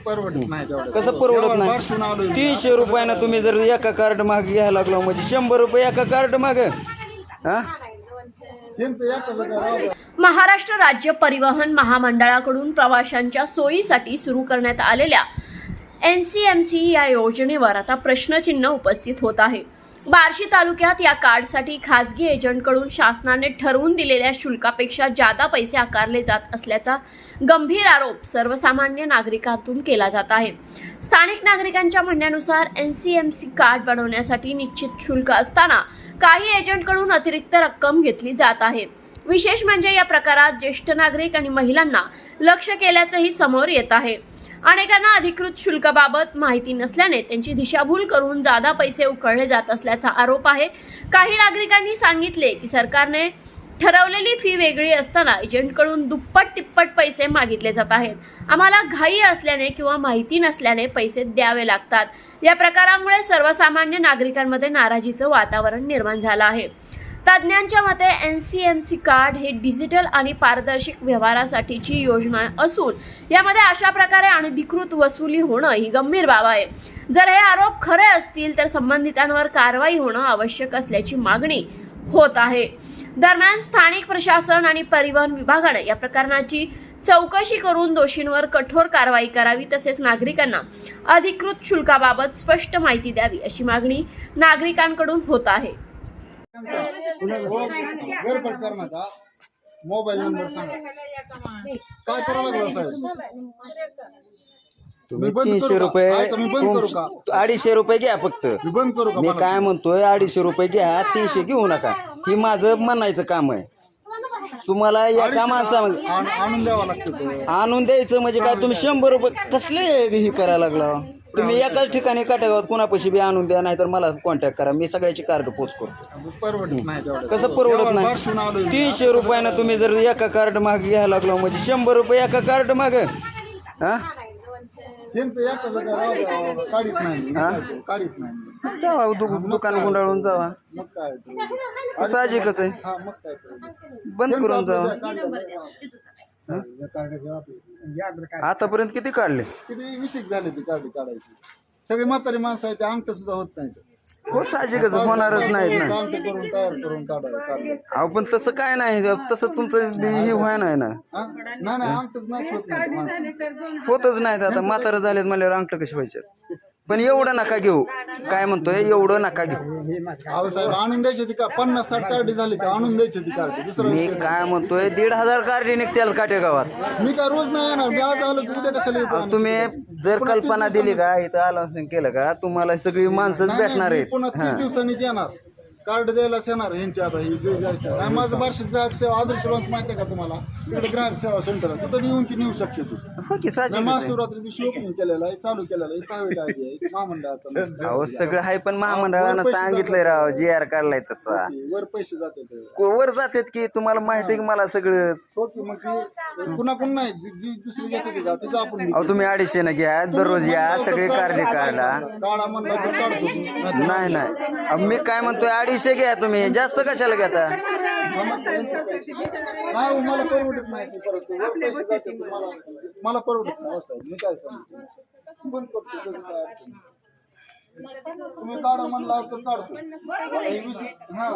परवडत नाही तेवढं. कसं परवडत नाही? 300 रुपयानं तुम्ही जर एका कार्ड मागे घ्यायला लागलो म्हणजे 100 रुपये एका कार्ड मागे. हा, महाराष्ट्र राज्य परिवहन महामंडळाकडून प्रवाशांच्या सोयीसाठी सुरू करण्यात आलेल्या NCMC या योजनेवर आता प्रश्नचिन्ह उपस्थित होत आहे. बार्शी तालुक्यात या कार्डसाठी खासगी एजंटकडून शासनाने ठरवून दिलेल्या शुल्कापेक्षा जादा पैसे आकारले जात असल्याचा गंभीर आरोप सर्वसामान्य नागरिकांतून केला जात आहे. स्थानिक नागरिकांच्या म्हणण्यानुसार NCMC कार्ड बनवण्यासाठी निश्चित शुल्क असताना काही एजंटकडून अतिरिक्त रक्कम घेतली जात आहे. विशेष म्हणजे या प्रकारात ज्येष्ठ नागरिक आणि महिलांना लक्ष केल्याचंही समोर येत आहे. अनेकांना अधिकृत शुल्काबाबत माहिती नसल्याने त्यांची दिशाभूल करून जादा पैसे उकळले जात असल्याचा आरोप आहे. काही नागरिकांनी सांगितले की सरकारने ठरवलेली फी वेगळी असताना एजंटकडून दुप्पट तिप्पट पैसे मागितले जात आहेत. आम्हाला घाई असल्याने किंवा माहिती नसल्याने पैसे द्यावे लागतात. या प्रकारामुळे सर्वसामान्य नागरिकांमध्ये नाराजीचं वातावरण निर्माण झालं आहे. तज्ज्ञांच्या मते NCMC कार्ड हे डिजिटल आणि पारदर्शक व्यवहारासाठीची योजना असून यामध्ये अशा प्रकारे अनधिकृत वसुली होणं ही गंभीर बाब आहे. जर हे आरोप खरे असतील तर संबंधितांवर कारवाई होणं आवश्यक असल्याची मागणी होत आहे. दरम्यान स्थानिक प्रशासन आणि परिवहन विभागाने या प्रकरणाची चौकशी करून दोषींवर कठोर कारवाई करावी तसेच नागरिकांना अधिकृत शुल्काबाबत स्पष्ट माहिती द्यावी अशी मागणी नागरिकांकडून होत आहे. मोबाईल नंबर सांगा. काय करावं लागलं साहेब? तुम्ही 300 रुपये 250 रुपये घ्या फक्त. मी बंद करू का? मी काय म्हणतोय 250 रुपये घ्या, 300 घेऊ नका. ही माझं म्हणायचं काम आहे. तुम्हाला एका माणसा आणून द्यावं लागतं. आणून द्यायचं म्हणजे काय? तुम्ही 100 रुपये कसले हे करायला लागला? तुम्ही एकाच ठिकाणी काटेगावात कोणापाशी बी आणून द्या, नाहीतर मला कॉन्टॅक्ट करा. मी सगळ्याची कार्ड पोच करतो. परवडत नाही तेवढं. कसं परवडत नाही? 300 रुपयानं तुम्ही जर एका कार्ड मागे घ्यायला लागलो म्हणजे 100 रुपये एका कार्ड मागे. हा, काढीत नाही. जावा दुकान गुंडाळून जावा. मग काय साहजिकच आहे. मग काय बंद करून जावा. आतापर्यंत किती काढले? किती विषय झाले ते कार्ड काढायची. सगळे म्हातारी माणसं आहे ते अंक सुद्धा होत नाही. हो, साहजिकच होणारच नाहीत ना. अंक करून तयार करून काढायचं. अहो पण तसं काय नाही, तसं तुमचं हे व्हाय नाही ना. नाही अंकच नाहीच होत नाही माणसं. होतच नाही. आता म्हातारं झालेत म्हणल्यावर अंक कसे व्हायचे? पण एवढं नका घेऊ. काय म्हणतोय, एवढं नका घेऊ. अहो साहेब आणून द्यायची ती का 50-60 कार्ड झाली का आणून द्यायची ती कार्ड. दुसरं मी काय म्हणतोय 1,500 कार्ड निघतील काटेगावात. मी काय रोज नाही येणार. मी आज आलो की उद्या कशाला येतो? तुम्ही जर कल्पना दिली का, इथं आलं केलं का, तुम्हाला सगळी माणसंच भेटणार आहेत. पुन्हा 30 दिवसांनीच येणार. कार्ड द्यायलाच येणार ह्यांची. आता ही जे जायचं माझं बार्शी ग्राहक सेवा आदर्श माहिती आहे का तुम्हाला? तिकडे ग्राहक सेवा सेंटर आहे, तिथं येऊन ती नेऊ शकते तू. महाशिवरात्री दिवशी ओपनिंग केलेलं आहे, चालू केलेलं आहे. प्रायव्हेट आहे महामंडळाचं. अहो सगळं आहे पण महामंडळानं सांगितलंय राव, GR काढलाय तसा. वर पैसे जातात. वर जातात की तुम्हाला माहिती आहे की मला सगळं. हो की मग कुणा कोण नाही जी दुसरी घेते का तिचं आपण. अहो तुम्ही 250 न घ्या, दररोज या, सगळे कार्ड काढा. काढा म्हणलं तर काढतो तू. नाही मी काय म्हणतोय 250 घ्या. तुम्ही जास्त कशाला घेता? नाही मला परवडत नाही. परत पैसे जाते मला परवडत नाही असं. मी काय सांगतो बंद करतो. तुम्ही काढा म्हणला तर काढतो. हा